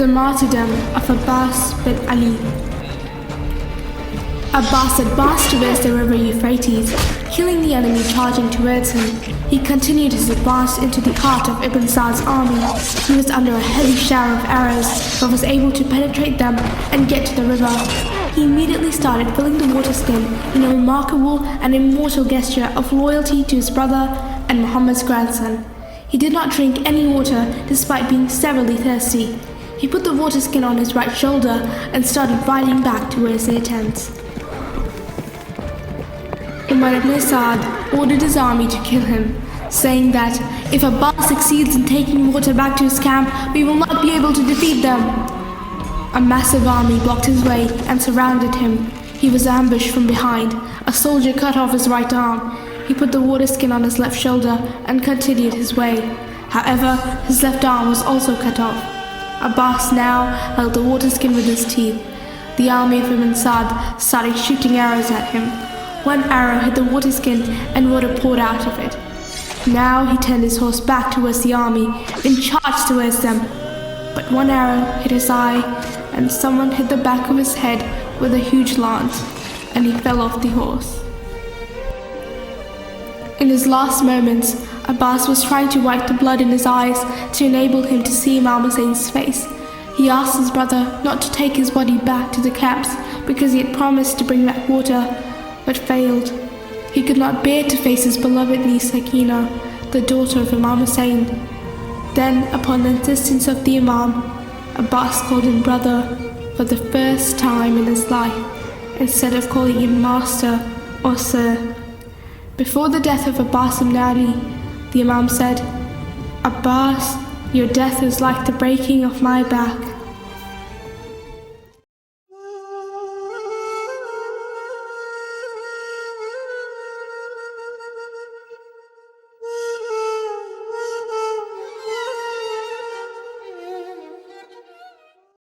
The martyrdom of Abbas bin Ali. Abbas advanced towards the river Euphrates, killing the enemy charging towards him. He continued his advance into the heart of Ibn Sa'd's army. He was under a heavy shower of arrows, but was able to penetrate them and get to the river. He immediately started filling the water skin in a remarkable and immortal gesture of loyalty to his brother and Muhammad's grandson. He did not drink any water despite being severely thirsty. He put the water skin on his right shoulder and started riding back towards their tents. Umar ibn Sa'd ordered his army to kill him, saying that if Abbas succeeds in taking water back to his camp, we will not be able to defeat them. A massive army blocked his way and surrounded him. He was ambushed from behind. A soldier cut off his right arm. He put the water skin on his left shoulder and continued his way. However, his left arm was also cut off. Abbas now held the water skin with his teeth. The army of Ibn Sa'd started shooting arrows at him. One arrow hit the water skin and water poured out of it. Now he turned his horse back towards the army and charged towards them. But one arrow hit his eye and someone hit the back of his head with a huge lance, and he fell off the horse. In his last moments, Abbas was trying to wipe the blood in his eyes to enable him to see Imam Hussein's face. He asked his brother not to take his body back to the camps because he had promised to bring back water, but failed. He could not bear to face his beloved niece Sakina, the daughter of Imam Hussain. Then, upon the insistence of the Imam, Abbas called him brother for the first time in his life, instead of calling him master or sir. Before the death of Abbas ibn Ali, the Imam said, "Abbas, your death is like the breaking of my back."